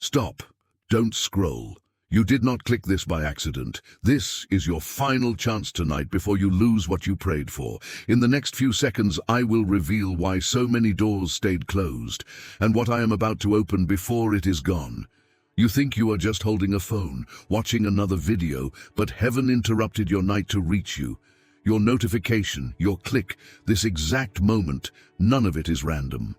Stop. Don't scroll. You did not click this by accident. This is your final chance tonight before you lose what you prayed for. In the next few seconds, I will reveal why so many doors stayed closed and what I am about to open before it is gone. You think you are just holding a phone, watching another video, but heaven interrupted your night to reach you. Your notification, your click, this exact moment, none of it is random.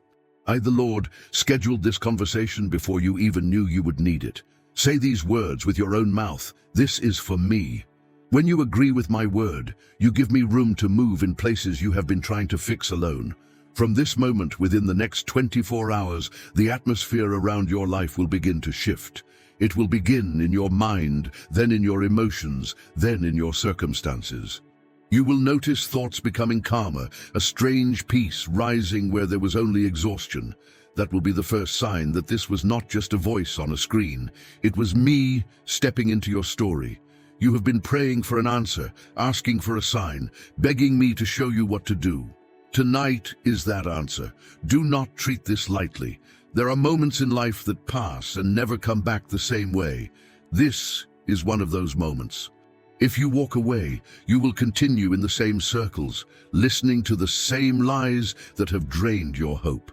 I, the Lord, scheduled this conversation before you even knew you would need it. Say these words with your own mouth. This is for me. When you agree with my word, you give me room to move in places you have been trying to fix alone. From this moment, within the next 24 hours, the atmosphere around your life will begin to shift. It will begin in your mind, then in your emotions, then in your circumstances. You will notice thoughts becoming calmer, a strange peace rising where there was only exhaustion. That will be the first sign that this was not just a voice on a screen. It was me stepping into your story. You have been praying for an answer, asking for a sign, begging me to show you what to do. Tonight is that answer. Do not treat this lightly. There are moments in life that pass and never come back the same way. This is one of those moments. If you walk away, you will continue in the same circles, listening to the same lies that have drained your hope.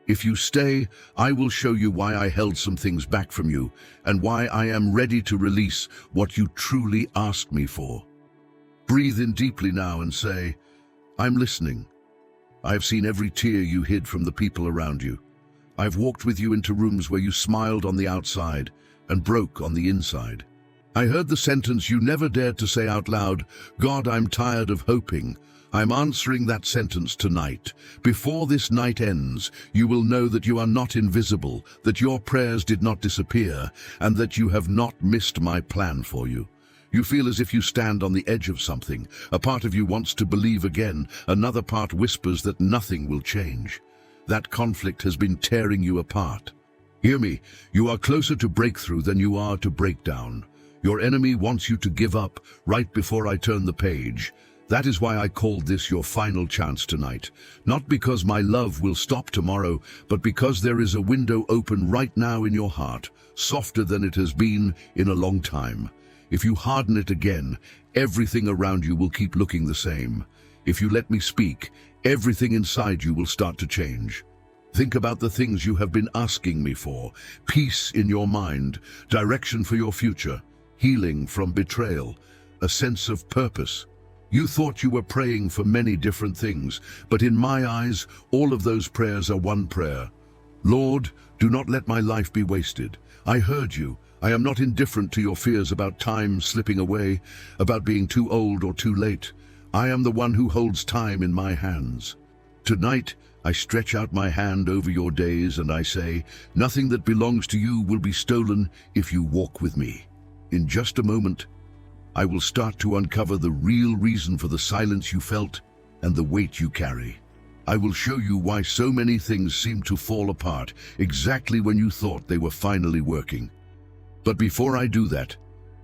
If you stay, I will show you why I held some things back from you and why I am ready to release what you truly asked me for. Breathe in deeply now and say, I'm listening. I have seen every tear you hid from the people around you. I've walked with you into rooms where you smiled on the outside and broke on the inside. I heard the sentence you never dared to say out loud, God, I'm tired of hoping. I'm answering that sentence tonight. Before this night ends, you will know that you are not invisible, that your prayers did not disappear, and that you have not missed my plan for you. You feel as if you stand on the edge of something. A part of you wants to believe again. Another part whispers that nothing will change. That conflict has been tearing you apart. Hear me, you are closer to breakthrough than you are to breakdown. Your enemy wants you to give up right before I turn the page. That is why I called this your final chance tonight. Not because my love will stop tomorrow, but because there is a window open right now in your heart, softer than it has been in a long time. If you harden it again, everything around you will keep looking the same. If you let me speak, everything inside you will start to change. Think about the things you have been asking me for. Peace in your mind, direction for your future, healing from betrayal, a sense of purpose. You thought you were praying for many different things, but in my eyes, all of those prayers are one prayer. Lord, do not let my life be wasted. I heard you. I am not indifferent to your fears about time slipping away, about being too old or too late. I am the one who holds time in my hands. Tonight, I stretch out my hand over your days and I say, nothing that belongs to you will be stolen if you walk with me. In just a moment, I will start to uncover the real reason for the silence you felt and the weight you carry. I will show you why so many things seem to fall apart exactly when you thought they were finally working. But before I do that,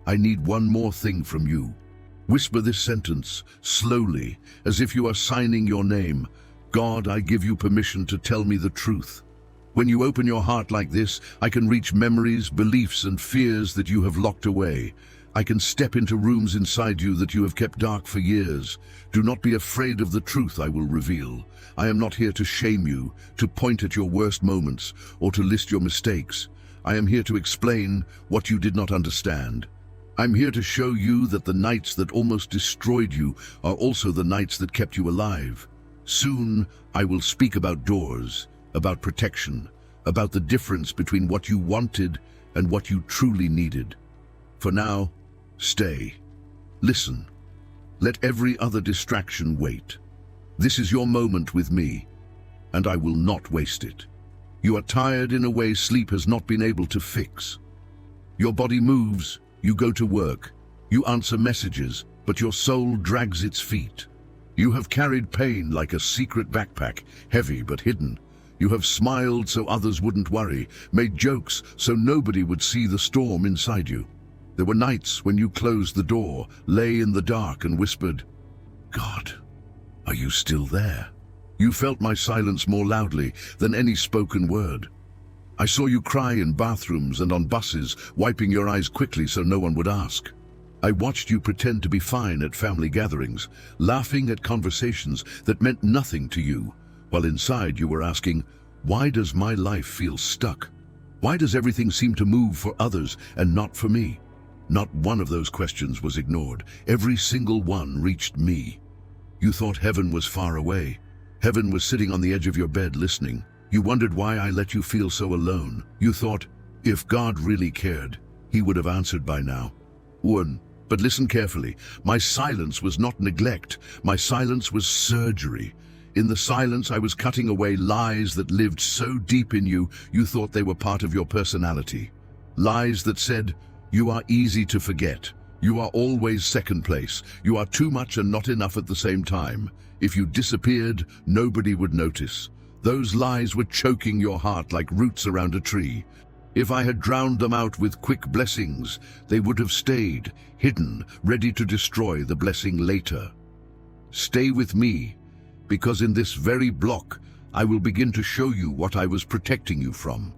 I need one more thing from you. Whisper this sentence slowly, as if you are signing your name. God, I give you permission to tell me the truth. When you open your heart like this, I can reach memories, beliefs, and fears that you have locked away. I can step into rooms inside you that you have kept dark for years. Do not be afraid of the truth I will reveal. I am not here to shame you, to point at your worst moments, or to list your mistakes. I am here to explain what you did not understand. I'm here to show you that the nights that almost destroyed you are also the nights that kept you alive. Soon, I will speak about doors, about protection, about the difference between what you wanted and what you truly needed. For now, stay. Listen. Let every other distraction wait. This is your moment with me, and I will not waste it. You are tired in a way sleep has not been able to fix. Your body moves, you go to work, you answer messages, but your soul drags its feet. You have carried pain like a secret backpack, heavy but hidden. You have smiled so others wouldn't worry, made jokes so nobody would see the storm inside you. There were nights when you closed the door, lay in the dark and whispered, God, are you still there? You felt my silence more loudly than any spoken word. I saw you cry in bathrooms and on buses, wiping your eyes quickly so no one would ask. I watched you pretend to be fine at family gatherings, laughing at conversations that meant nothing to you, while inside you were asking, why does my life feel stuck? Why does everything seem to move for others and not for me? Not one of those questions was ignored. Every single one reached me. You thought heaven was far away. Heaven was sitting on the edge of your bed listening. You wondered why I let you feel so alone. You thought, if God really cared, he would have answered by now. But listen carefully. My silence was not neglect. My silence was surgery. In the silence, I was cutting away lies that lived so deep in you, you thought they were part of your personality. Lies that said, you are easy to forget. You are always second place. You are too much and not enough at the same time. If you disappeared, nobody would notice. Those lies were choking your heart like roots around a tree. If I had drowned them out with quick blessings, they would have stayed, hidden, ready to destroy the blessing later. Stay with me, because in this very block, I will begin to show you what I was protecting you from.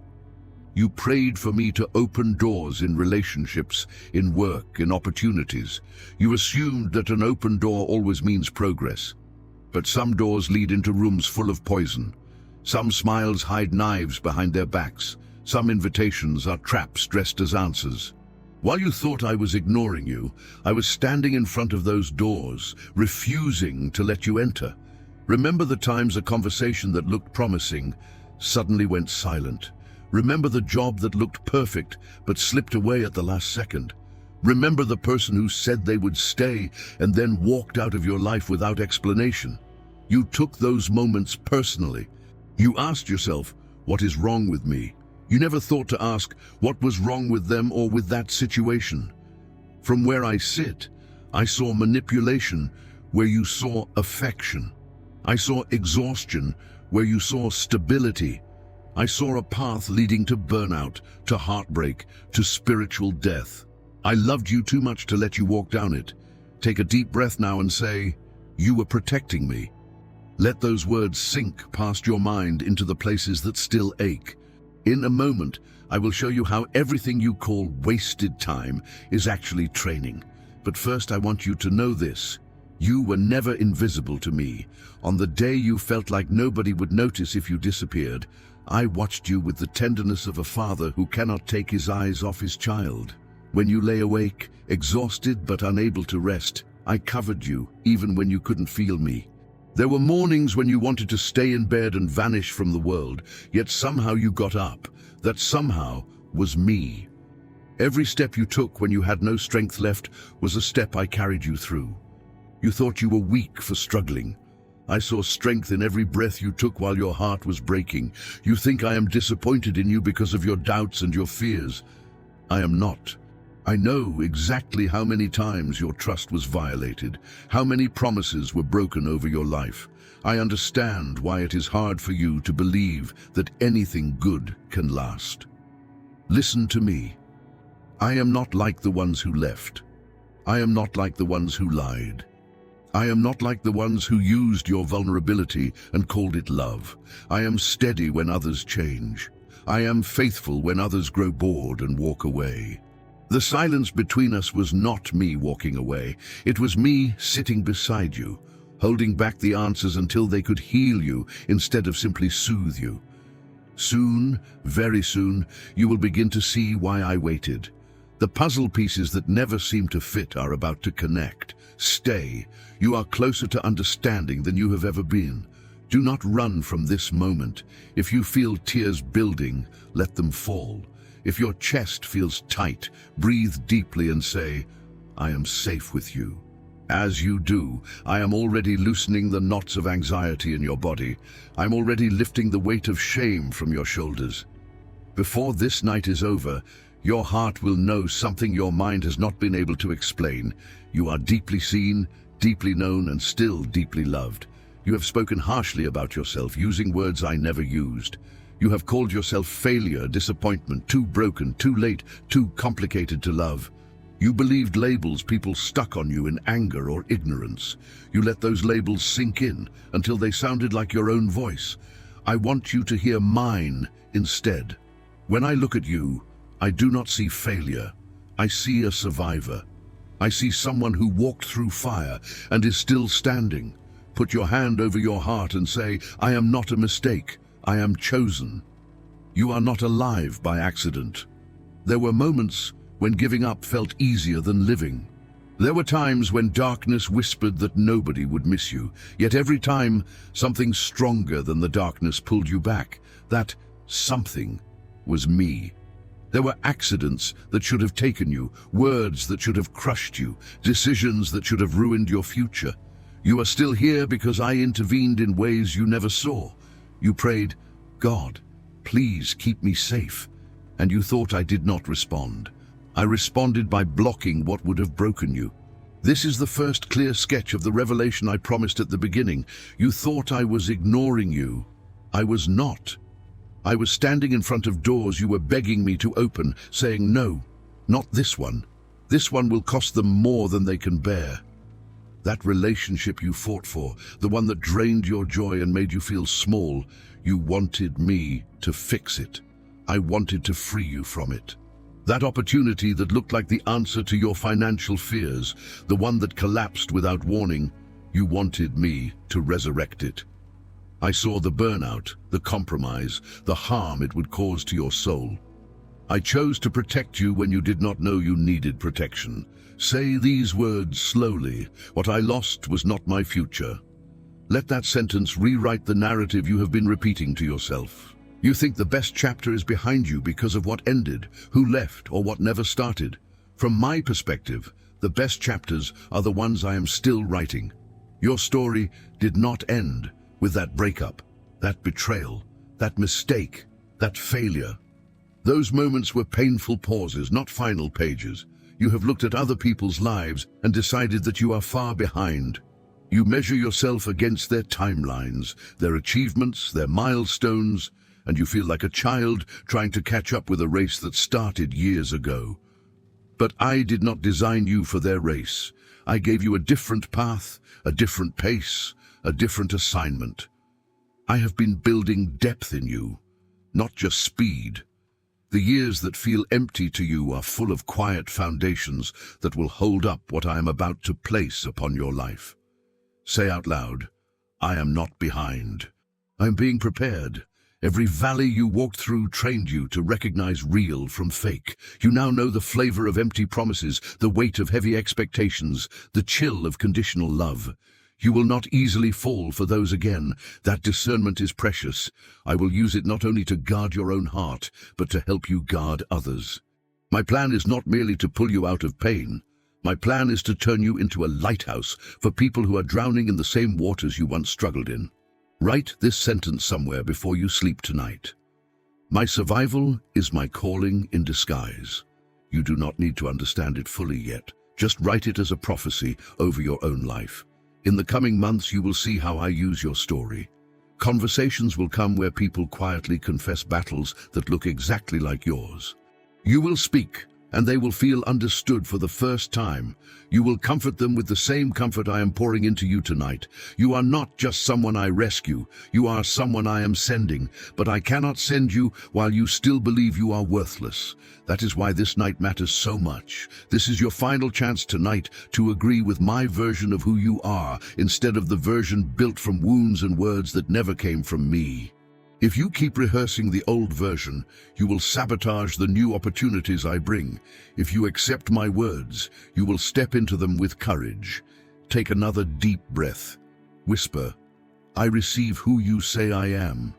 You prayed for me to open doors in relationships, in work, in opportunities. You assumed that an open door always means progress. But some doors lead into rooms full of poison. Some smiles hide knives behind their backs. Some invitations are traps dressed as answers. While you thought I was ignoring you, I was standing in front of those doors, refusing to let you enter. Remember the times a conversation that looked promising suddenly went silent. Remember the job that looked perfect but slipped away at the last second. Remember the person who said they would stay and then walked out of your life without explanation. You took those moments personally. You asked yourself, what is wrong with me? You never thought to ask what was wrong with them or with that situation. From where I sit, I saw manipulation where you saw affection. I saw exhaustion where you saw stability. I saw a path leading to burnout, to heartbreak, to spiritual death. I loved you too much to let you walk down it. Take a deep breath now and say, you were protecting me. Let those words sink past your mind into the places that still ache. In a moment, I will show you how everything you call wasted time is actually training. But first, I want you to know this. You were never invisible to me. On the day you felt like nobody would notice if you disappeared, I watched you with the tenderness of a father who cannot take his eyes off his child. When you lay awake, exhausted but unable to rest, I covered you, even when you couldn't feel me. There were mornings when you wanted to stay in bed and vanish from the world, yet somehow you got up. That somehow was me. Every step you took when you had no strength left was a step I carried you through. You thought you were weak for struggling. I saw strength in every breath you took while your heart was breaking. You think I am disappointed in you because of your doubts and your fears. I am not. I know exactly how many times your trust was violated, how many promises were broken over your life. I understand why it is hard for you to believe that anything good can last. Listen to me. I am not like the ones who left. I am not like the ones who lied. I am not like the ones who used your vulnerability and called it love. I am steady when others change. I am faithful when others grow bored and walk away. The silence between us was not me walking away. It was me sitting beside you, holding back the answers until they could heal you instead of simply soothe you. Soon, very soon, you will begin to see why I waited. The puzzle pieces that never seem to fit are about to connect. Stay. You are closer to understanding than you have ever been. Do not run from this moment. If you feel tears building, let them fall. If your chest feels tight, breathe deeply and say, I am safe with you. As you do, I am already loosening the knots of anxiety in your body. I'm already lifting the weight of shame from your shoulders. Before this night is over, your heart will know something your mind has not been able to explain. You are deeply seen, deeply known, and still deeply loved. You have spoken harshly about yourself, using words I never used. You have called yourself failure, disappointment, too broken, too late, too complicated to love. You believed labels people stuck on you in anger or ignorance. You let those labels sink in until they sounded like your own voice. I want you to hear mine instead. When I look at you, I do not see failure. I see a survivor. I see someone who walked through fire and is still standing. Put your hand over your heart and say, I am not a mistake. I am chosen. You are not alive by accident. There were moments when giving up felt easier than living. There were times when darkness whispered that nobody would miss you, yet every time something stronger than the darkness pulled you back. That something was me. There were accidents that should have taken you, words that should have crushed you, decisions that should have ruined your future. You are still here because I intervened in ways you never saw. You prayed, God, please keep me safe. And you thought I did not respond. I responded by blocking what would have broken you. This is the first clear sketch of the revelation I promised at the beginning. You thought I was ignoring you. I was not. I was standing in front of doors you were begging me to open, saying, no, not this one. This one will cost them more than they can bear. That relationship you fought for, the one that drained your joy and made you feel small, you wanted me to fix it. I wanted to free you from it. That opportunity that looked like the answer to your financial fears, the one that collapsed without warning, you wanted me to resurrect it. I saw the burnout, the compromise, the harm it would cause to your soul. I chose to protect you when you did not know you needed protection. Say these words slowly. What I lost was not my future. Let that sentence rewrite the narrative you have been repeating to yourself. You think the best chapter is behind you because of what ended, who left, or what never started. From my perspective, the best chapters are the ones I am still writing. Your story did not end with that breakup, that betrayal, that mistake, that failure. Those moments were painful pauses, not final pages. You have looked at other people's lives and decided that you are far behind. You measure yourself against their timelines, their achievements, their milestones, and you feel like a child trying to catch up with a race that started years ago. But I did not design you for their race. I gave you a different path, a different pace, a different assignment. I have been building depth in you, not just speed. The years that feel empty to you are full of quiet foundations that will hold up what I am about to place upon your life. Say out loud, I am not behind. I am being prepared. Every valley you walked through trained you to recognize real from fake. You now know the flavor of empty promises, the weight of heavy expectations, the chill of conditional love. You will not easily fall for those again. That discernment is precious. I will use it not only to guard your own heart, but to help you guard others. My plan is not merely to pull you out of pain. My plan is to turn you into a lighthouse for people who are drowning in the same waters you once struggled in. Write this sentence somewhere before you sleep tonight. My survival is my calling in disguise. You do not need to understand it fully yet. Just write it as a prophecy over your own life. In the coming months, you will see how I use your story. Conversations will come where people quietly confess battles that look exactly like yours. You will speak, and they will feel understood for the first time. You will comfort them with the same comfort I am pouring into you tonight. You are not just someone I rescue. You are someone I am sending, but I cannot send you while you still believe you are worthless. That is why this night matters so much. This is your final chance tonight to agree with my version of who you are, instead of the version built from wounds and words that never came from me. If you keep rehearsing the old version, you will sabotage the new opportunities I bring. If you accept my words, you will step into them with courage. Take another deep breath. Whisper, I receive who you say I am.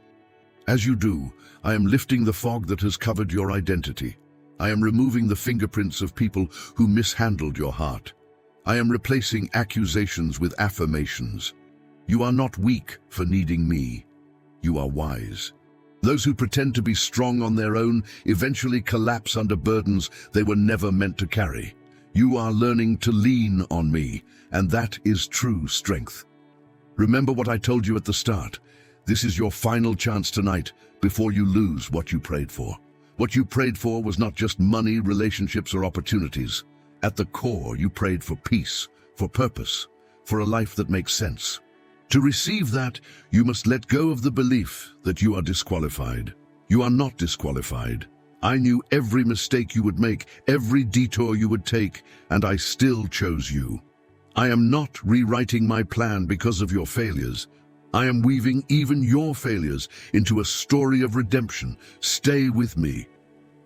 As you do, I am lifting the fog that has covered your identity. I am removing the fingerprints of people who mishandled your heart. I am replacing accusations with affirmations. You are not weak for needing me. You are wise. Those who pretend to be strong on their own eventually collapse under burdens they were never meant to carry. You are learning to lean on me, and that is true strength. Remember what I told you at the start. This is your final chance tonight before you lose what you prayed for. What you prayed for was not just money, relationships, or opportunities. At the core, you prayed for peace, for purpose, for a life that makes sense. To receive that, you must let go of the belief that you are disqualified. You are not disqualified. I knew every mistake you would make, every detour you would take, and I still chose you. I am not rewriting my plan because of your failures. I am weaving even your failures into a story of redemption. Stay with me.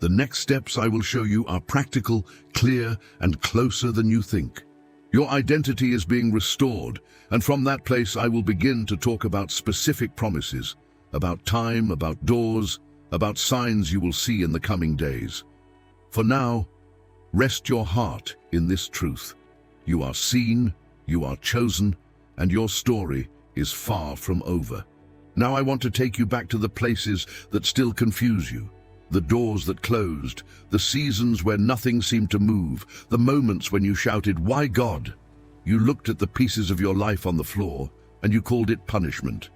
The next steps I will show you are practical, clear, and closer than you think. Your identity is being restored, and from that place I will begin to talk about specific promises, about time, about doors, about signs you will see in the coming days. For now, rest your heart in this truth. You are seen, you are chosen, and your story is far from over. Now I want to take you back to the places that still confuse you, the doors that closed, the seasons where nothing seemed to move, the moments when you shouted, "Why God?" You looked at the pieces of your life on the floor and you called it punishment.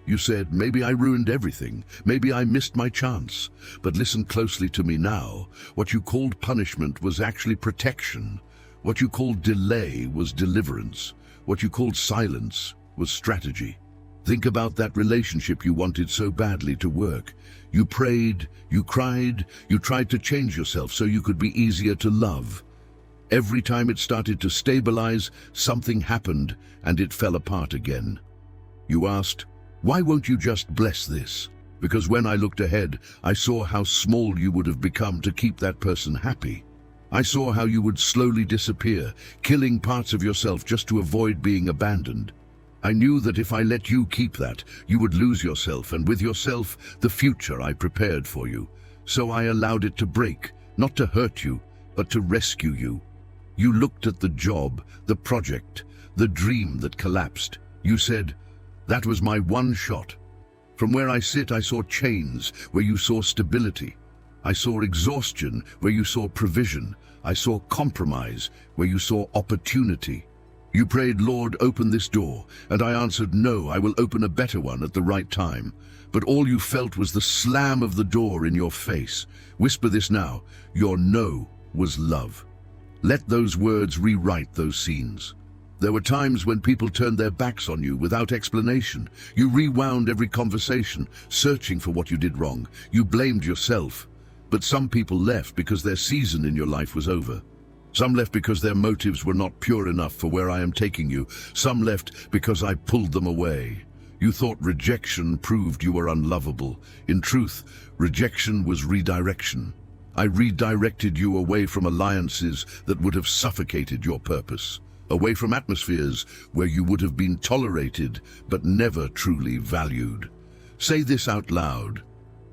You said, "Maybe I ruined everything, maybe I missed my chance." But listen closely to me now. What you called punishment was actually protection. What you called delay was deliverance. What you called silence was strategy. Think about that relationship you wanted so badly to work. You prayed, you cried, you tried to change yourself so you could be easier to love. Every time it started to stabilize, something happened and it fell apart again. You asked, "Why won't you just bless this?" Because when I looked ahead, I saw how small you would have become to keep that person happy. I saw how you would slowly disappear, killing parts of yourself just to avoid being abandoned. I knew that if I let you keep that, you would lose yourself, and with yourself, the future I prepared for you. So I allowed it to break, not to hurt you, but to rescue you. You looked at the job, the project, the dream that collapsed. You said, "That was my one shot." From where I sit, I saw chains where you saw stability. I saw exhaustion where you saw provision. I saw compromise where you saw opportunity. You prayed, "Lord, open this door," and I answered, "No, I will open a better one at the right time." But all you felt was the slam of the door in your face. Whisper this now: your no was love. Let those words rewrite those scenes. There were times when people turned their backs on you without explanation. You rewound every conversation, searching for what you did wrong. You blamed yourself. But some people left because their season in your life was over. Some left because their motives were not pure enough for where I am taking you. Some left because I pulled them away. You thought rejection proved you were unlovable. In truth, rejection was redirection. I redirected you away from alliances that would have suffocated your purpose, away from atmospheres where you would have been tolerated but never truly valued. Say this out loud: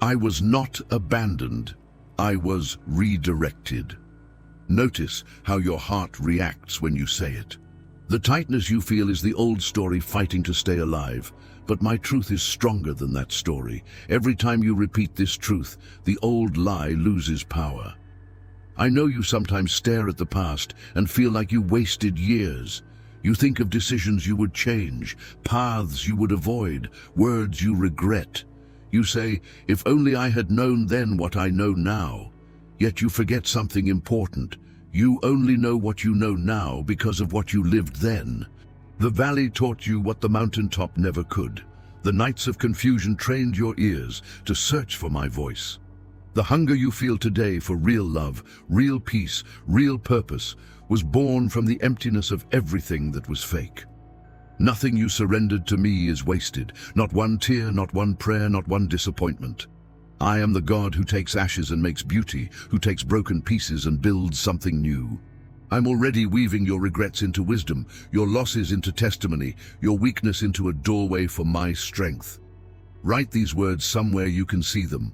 I was not abandoned. I was redirected. Notice how your heart reacts when you say it. The tightness you feel is the old story fighting to stay alive, but my truth is stronger than that story. Every time you repeat this truth, the old lie loses power. I know you sometimes stare at the past and feel like you wasted years. You think of decisions you would change, paths you would avoid, words you regret. You say, "If only I had known then what I know now." Yet you forget something important. You only know what you know now because of what you lived then. The valley taught you what the mountaintop never could. The nights of confusion trained your ears to search for my voice. The hunger you feel today for real love, real peace, real purpose was born from the emptiness of everything that was fake. Nothing you surrendered to me is wasted. Not one tear, not one prayer, not one disappointment. I am the God who takes ashes and makes beauty, who takes broken pieces and builds something new. I'm already weaving your regrets into wisdom, your losses into testimony, your weakness into a doorway for my strength. Write these words somewhere you can see them.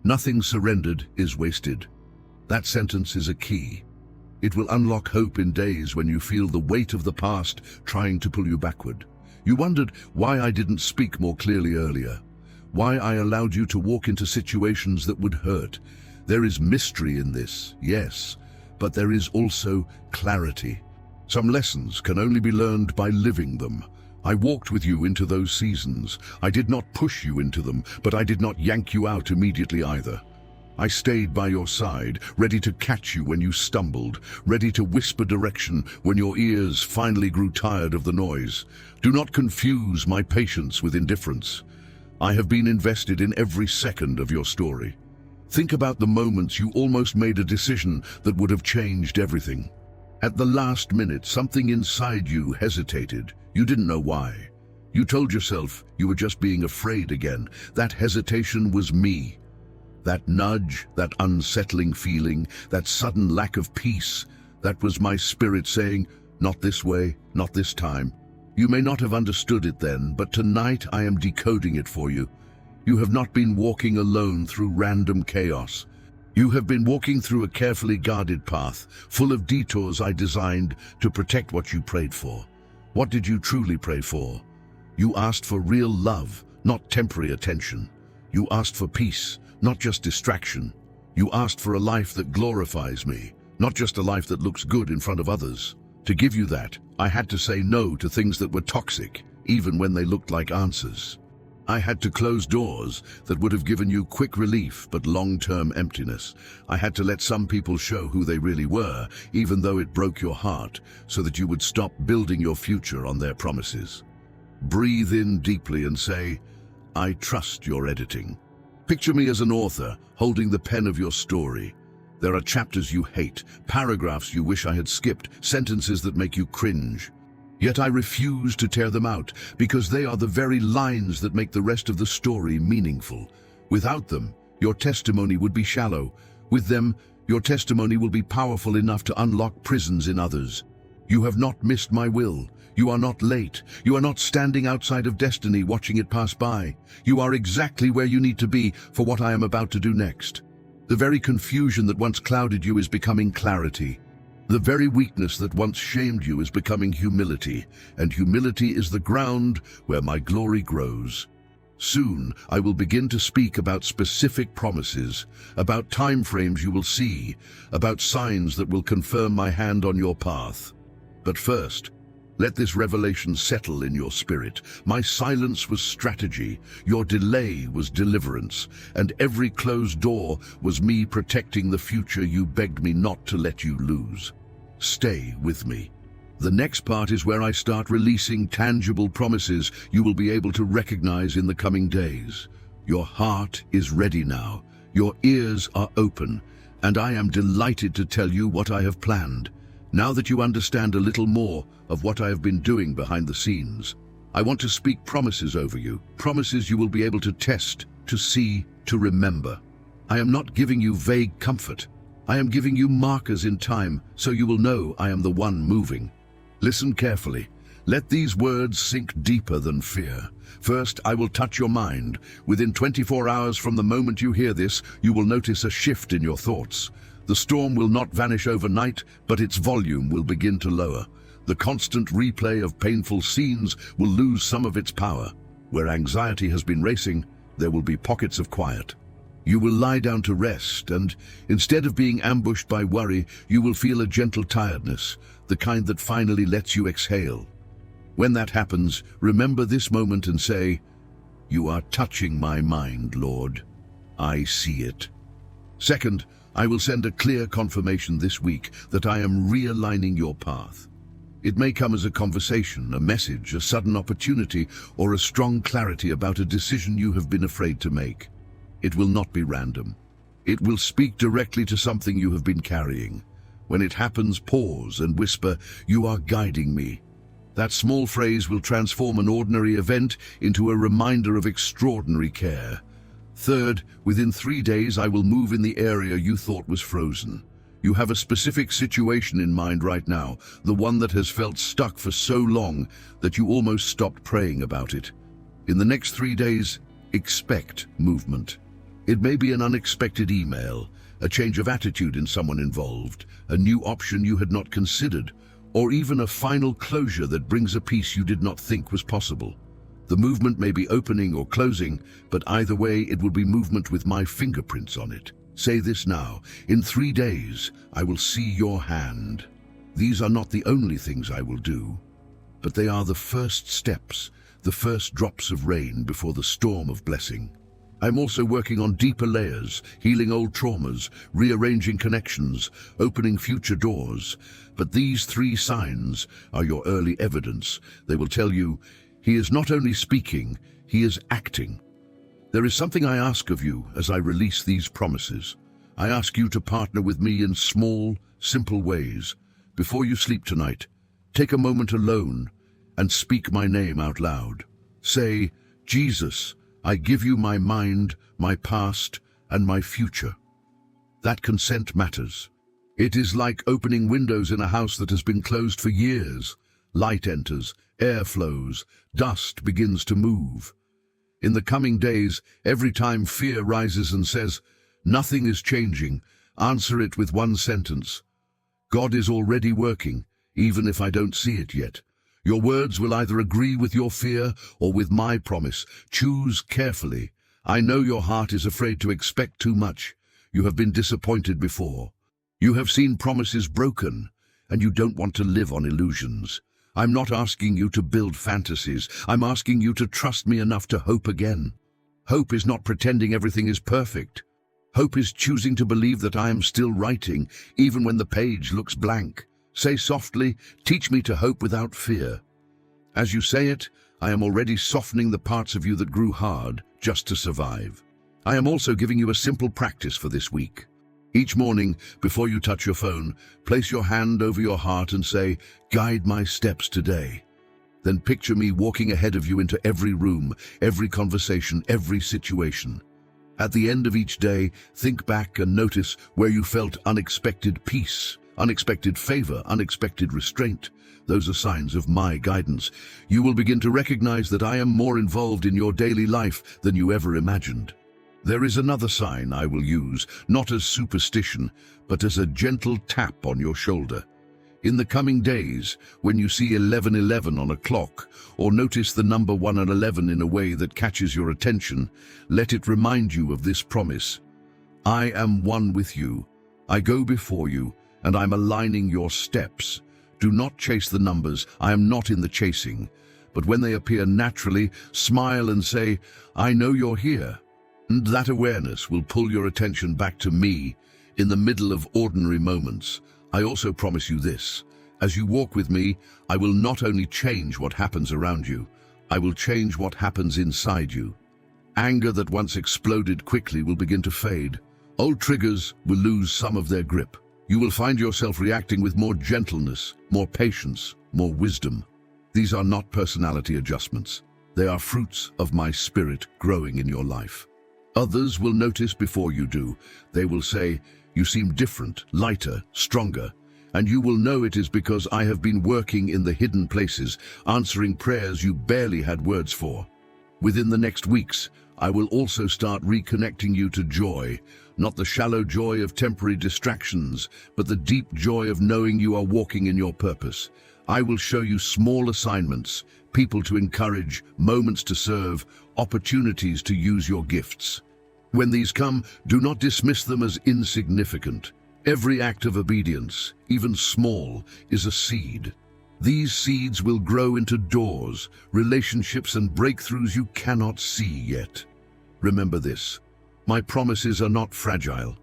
Nothing surrendered is wasted. That sentence is a key. It will unlock hope in days when you feel the weight of the past trying to pull you backward. You wondered why I didn't speak more clearly earlier, why I allowed you to walk into situations that would hurt. There is mystery in this, yes, but there is also clarity. Some lessons can only be learned by living them. I walked with you into those seasons. I did not push you into them, but I did not yank you out immediately either. I stayed by your side, ready to catch you when you stumbled, ready to whisper direction when your ears finally grew tired of the noise. Do not confuse my patience with indifference. I have been invested in every second of your story. Think about the moments you almost made a decision that would have changed everything. At the last minute, something inside you hesitated. You didn't know why. You told yourself you were just being afraid again. That hesitation was me. That nudge, that unsettling feeling, that sudden lack of peace, that was my spirit saying, not this way, not this time. You may not have understood it then, but tonight I am decoding it for you. You have not been walking alone through random chaos. You have been walking through a carefully guarded path, full of detours I designed to protect what you prayed for. What did you truly pray for? You asked for real love, not temporary attention. You asked for peace, not just distraction. You asked for a life that glorifies me, not just a life that looks good in front of others. To give you that, I had to say no to things that were toxic, even when they looked like answers. I had to close doors that would have given you quick relief but long-term emptiness. I had to let some people show who they really were, even though it broke your heart, so that you would stop building your future on their promises. Breathe in deeply and say, I trust your editing. Picture me as an author, holding the pen of your story. There are chapters you hate, paragraphs you wish I had skipped, sentences that make you cringe. Yet I refuse to tear them out, because they are the very lines that make the rest of the story meaningful. Without them, your testimony would be shallow. With them, your testimony will be powerful enough to unlock prisons in others. You have not missed my will. You are not late. You are not standing outside of destiny watching it pass by. You are exactly where you need to be for what I am about to do next. The very confusion that once clouded you is becoming clarity. The very weakness that once shamed you is becoming humility, and humility is the ground where my glory grows. Soon, I will begin to speak about specific promises, about time frames you will see, about signs that will confirm my hand on your path. But first, let this revelation settle in your spirit. My silence was strategy, your delay was deliverance, and every closed door was me protecting the future you begged me not to let you lose. Stay with me. The next part is where I start releasing tangible promises you will be able to recognize in the coming days. Your heart is ready now. Your ears are open, and I am delighted to tell you what I have planned. Now that you understand a little more of what I have been doing behind the scenes, I want to speak promises over you, promises you will be able to test, to see, to remember. I am not giving you vague comfort. I am giving you markers in time, so you will know I am the one moving. Listen carefully. Let these words sink deeper than fear. First, I will touch your mind. Within 24 hours from the moment you hear this, you will notice a shift in your thoughts. The storm will not vanish overnight, but its volume will begin to lower. The constant replay of painful scenes will lose some of its power. Where anxiety has been racing, there will be pockets of quiet. You will lie down to rest, and instead of being ambushed by worry, you will feel a gentle tiredness, the kind that finally lets you exhale. When that happens, remember this moment and say, "You are touching my mind, Lord. I see it." Second, I will send a clear confirmation this week that I am realigning your path. It may come as a conversation, a message, a sudden opportunity, or a strong clarity about a decision you have been afraid to make. It will not be random. It will speak directly to something you have been carrying. When it happens, pause and whisper, "You are guiding me." That small phrase will transform an ordinary event into a reminder of extraordinary care. Third, within 3 days I will move in the area you thought was frozen. You have a specific situation in mind right now, the one that has felt stuck for so long that you almost stopped praying about it. In the next 3 days, expect movement. It may be an unexpected email, a change of attitude in someone involved, a new option you had not considered, or even a final closure that brings a peace you did not think was possible. The movement may be opening or closing, but either way it will be movement with my fingerprints on it. Say this now, in 3 days I will see your hand. These are not the only things I will do, but they are the first steps, the first drops of rain before the storm of blessing. I'm also working on deeper layers, healing old traumas, rearranging connections, opening future doors. But these 3 signs are your early evidence. They will tell you, he is not only speaking, he is acting. There is something I ask of you as I release these promises. I ask you to partner with me in small, simple ways. Before you sleep tonight, take a moment alone and speak my name out loud. Say, Jesus, I give you my mind, my past, and my future. That consent matters. It is like opening windows in a house that has been closed for years. Light enters, air flows, dust begins to move. In the coming days, every time fear rises and says, nothing is changing, answer it with one sentence. God is already working, even if I don't see it yet. Your words will either agree with your fear or with my promise. Choose carefully. I know your heart is afraid to expect too much. You have been disappointed before. You have seen promises broken, and you don't want to live on illusions. I'm not asking you to build fantasies. I'm asking you to trust me enough to hope again. Hope is not pretending everything is perfect. Hope is choosing to believe that I am still writing, even when the page looks blank. Say softly, teach me to hope without fear. As you say it, I am already softening the parts of you that grew hard just to survive. I am also giving you a simple practice for this week. Each morning, before you touch your phone, place your hand over your heart and say, guide my steps today. Then picture me walking ahead of you into every room, every conversation, every situation. At the end of each day, think back and notice where you felt unexpected peace, unexpected favor, unexpected restraint. Those are signs of my guidance. You will begin to recognize that I am more involved in your daily life than you ever imagined. There is another sign I will use, not as superstition, but as a gentle tap on your shoulder. In the coming days, when you see 11:11 on a clock, or notice the number 1 and 11 in a way that catches your attention, let it remind you of this promise. I am one with you. I go before you, and I'm aligning your steps. Do not chase the numbers. I am not in the chasing. But when they appear naturally, smile and say, I know you're here. And that awareness will pull your attention back to me in the middle of ordinary moments. I also promise you this. As you walk with me, I will not only change what happens around you, I will change what happens inside you. Anger that once exploded quickly will begin to fade. Old triggers will lose some of their grip. You will find yourself reacting with more gentleness, more patience, more wisdom. These are not personality adjustments. They are fruits of my spirit growing in your life. Others will notice before you do. They will say, you seem different, lighter, stronger, and you will know it is because I have been working in the hidden places, answering prayers you barely had words for. Within the next weeks, I will also start reconnecting you to joy, not the shallow joy of temporary distractions, but the deep joy of knowing you are walking in your purpose. I will show you small assignments, people to encourage, moments to serve, opportunities to use your gifts. When these come, do not dismiss them as insignificant. Every act of obedience, even small, is a seed. These seeds will grow into doors, relationships and breakthroughs you cannot see yet. Remember this, my promises are not fragile.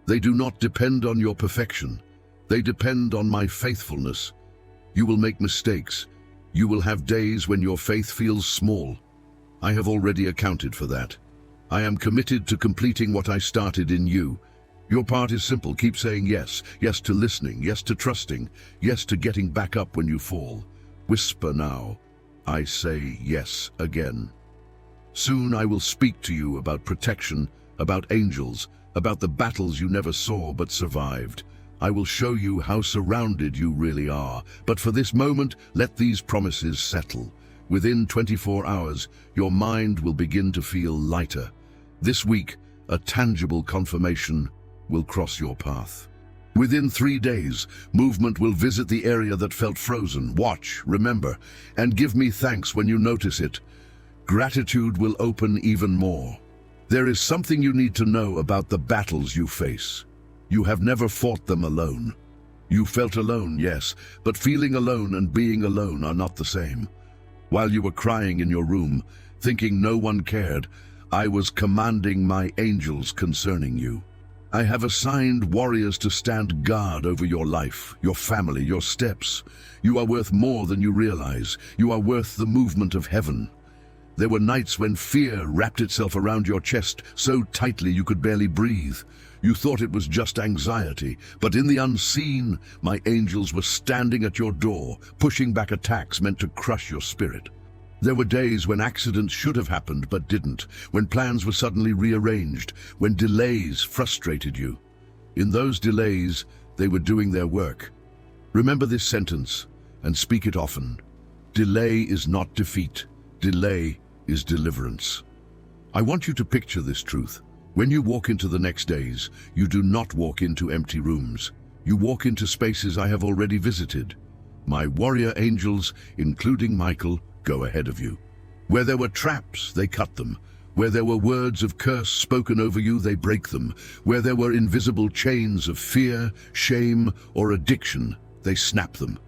They do not depend on your perfection. They depend on my faithfulness. You will make mistakes. You will have days when your faith feels small. I have already accounted for that. I am committed to completing what I started in you. Your part is simple. Keep saying yes. Yes to listening. Yes to trusting. Yes to getting back up when you fall. Whisper now. I say yes again. Soon I will speak to you about protection, about angels, about the battles you never saw but survived. I will show you how surrounded you really are. But for this moment, let these promises settle. Within 24 hours, your mind will begin to feel lighter. This week, a tangible confirmation will cross your path. Within 3 days, movement will visit the area that felt frozen. Watch, remember, and give me thanks when you notice it. Gratitude will open even more. There is something you need to know about the battles you face. You have never fought them alone. You felt alone, yes, but feeling alone and being alone are not the same. While you were crying in your room, thinking no one cared, I was commanding my angels concerning you. I have assigned warriors to stand guard over your life, your family, your steps. You are worth more than you realize. You are worth the movement of heaven. There were nights when fear wrapped itself around your chest so tightly you could barely breathe. You thought it was just anxiety, but in the unseen, my angels were standing at your door, pushing back attacks meant to crush your spirit. There were days when accidents should have happened but didn't, when plans were suddenly rearranged, when delays frustrated you. In those delays, they were doing their work. Remember this sentence and speak it often. Delay is not defeat. Delay is deliverance. I want you to picture this truth. When you walk into the next days, you do not walk into empty rooms. You walk into spaces I have already visited. My warrior angels, including Michael, go ahead of you. Where there were traps, they cut them. Where there were words of curse spoken over you, they break them. Where there were invisible chains of fear, shame, or addiction, they snap them.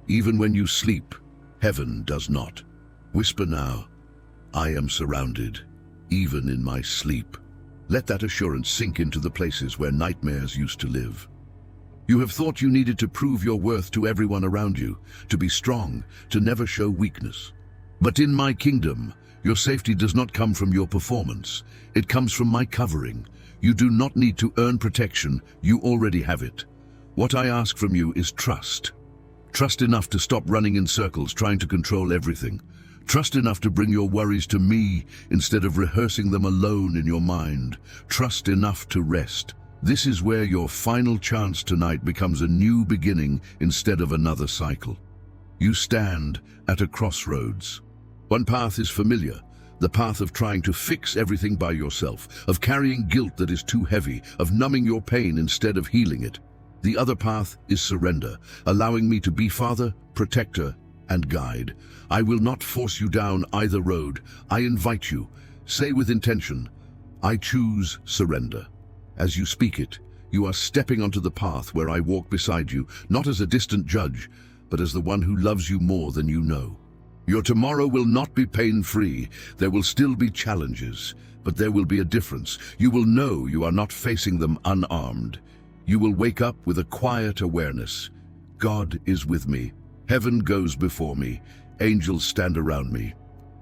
Even when you sleep, heaven does not. Whisper now, I am surrounded, even in my sleep. Let that assurance sink into the places where nightmares used to live. You have thought you needed to prove your worth to everyone around you, to be strong, to never show weakness. But in my kingdom, your safety does not come from your performance. It comes from my covering. You do not need to earn protection, you already have it. What I ask from you is trust. Trust enough to stop running in circles trying to control everything. Trust enough to bring your worries to me instead of rehearsing them alone in your mind. Trust enough to rest. This is where your final chance tonight becomes a new beginning instead of another cycle. You stand at a crossroads. One path is familiar, the path of trying to fix everything by yourself, of carrying guilt that is too heavy, of numbing your pain instead of healing it. The other path is surrender, allowing me to be father, protector, and guide. I will not force you down either road. I invite you. Say with intention, I choose surrender. As you speak it, you are stepping onto the path where I walk beside you, not as a distant judge, but as the one who loves you more than you know. Your tomorrow will not be pain-free. There will still be challenges, but there will be a difference. You will know you are not facing them unarmed. You will wake up with a quiet awareness. God is with me. Heaven goes before me. Angels stand around me.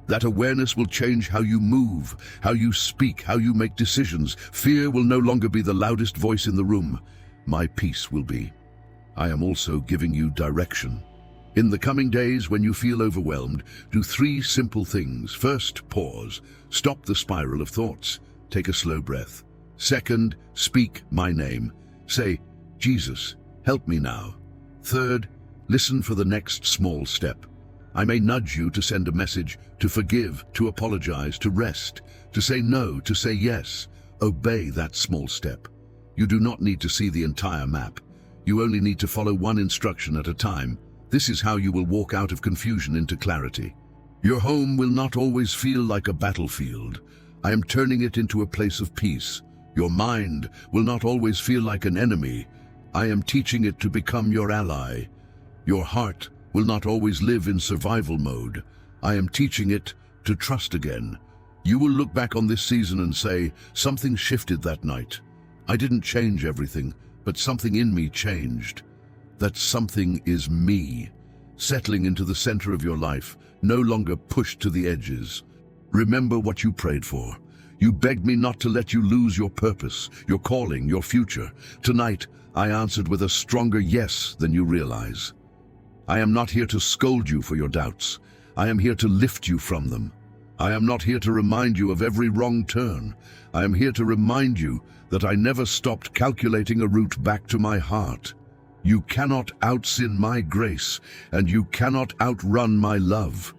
That awareness will change how you move, how you speak, how you make decisions. Fear will no longer be the loudest voice in the room. My peace will be. I am also giving you direction. In the coming days, when you feel overwhelmed, do 3 simple things. First, pause. Stop the spiral of thoughts. Take a slow breath. Second, speak my name. Say, Jesus, help me now. Third, listen for the next small step. I may nudge you to send a message, to forgive, to apologize, to rest, to say no, to say yes. Obey that small step. You do not need to see the entire map. You only need to follow one instruction at a time. This is how you will walk out of confusion into clarity. Your home will not always feel like a battlefield. I am turning it into a place of peace. Your mind will not always feel like an enemy. I am teaching it to become your ally. Your heart will not always live in survival mode. I am teaching it to trust again. You will look back on this season and say, something shifted that night. I didn't change everything, but something in me changed. That something is me, settling into the center of your life, no longer pushed to the edges. Remember what you prayed for. You begged me not to let you lose your purpose, your calling, your future. Tonight, I answered with a stronger yes than you realize. I am not here to scold you for your doubts. I am here to lift you from them. I am not here to remind you of every wrong turn. I am here to remind you that I never stopped calculating a route back to my heart. You cannot out-sin my grace, and you cannot outrun my love.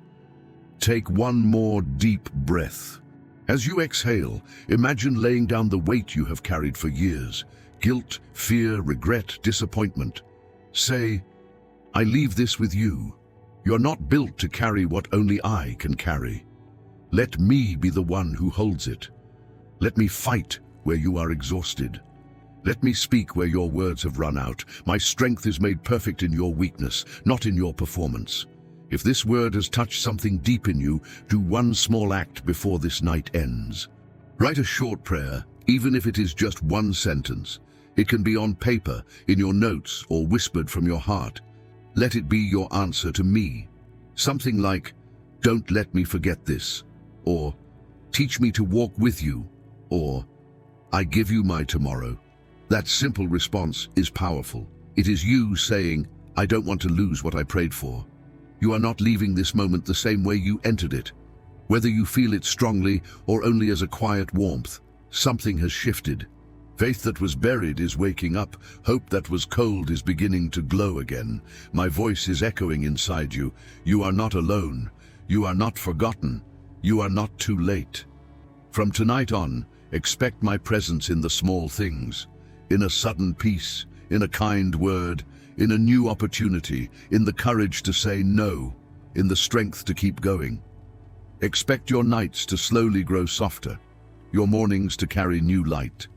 Take one more deep breath. As you exhale, imagine laying down the weight you have carried for years. Guilt, fear, regret, disappointment. Say, I leave this with you. You're not built to carry what only I can carry. Let me be the one who holds it. Let me fight where you are exhausted. Let me speak where your words have run out. My strength is made perfect in your weakness, not in your performance. If this word has touched something deep in you, do one small act before this night ends. Write a short prayer, even if it is just one sentence. It can be on paper, in your notes, or whispered from your heart. Let it be your answer to me. Something like, don't let me forget this. or teach me to walk with you, or I give you my tomorrow. That simple response is powerful. It is you saying, I don't want to lose what I prayed for. You are not leaving this moment the same way you entered it. Whether you feel it strongly or only as a quiet warmth, something has shifted. Faith that was buried is waking up. Hope that was cold is beginning to glow again. My voice is echoing inside you. You are not alone. You are not forgotten. You are not too late. From tonight on, expect my presence in the small things, in a sudden peace, in a kind word, in a new opportunity, in the courage to say no, in the strength to keep going. Expect your nights to slowly grow softer, your mornings to carry new light.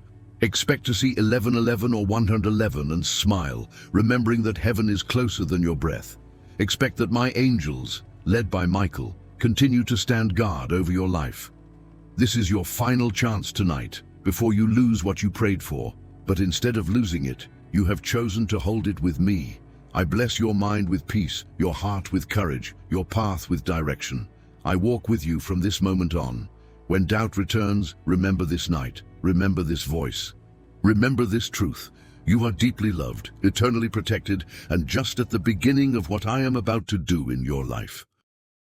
Expect to see 1111 or 111 and smile, remembering that heaven is closer than your breath. Expect that my angels, led by Michael, continue to stand guard over your life. This is your final chance tonight, before you lose what you prayed for. But instead of losing it, you have chosen to hold it with me. I bless your mind with peace, your heart with courage, your path with direction. I walk with you from this moment on. When doubt returns, remember this night, remember this voice. Remember this truth. You are deeply loved, eternally protected, and just at the beginning of what I am about to do in your life.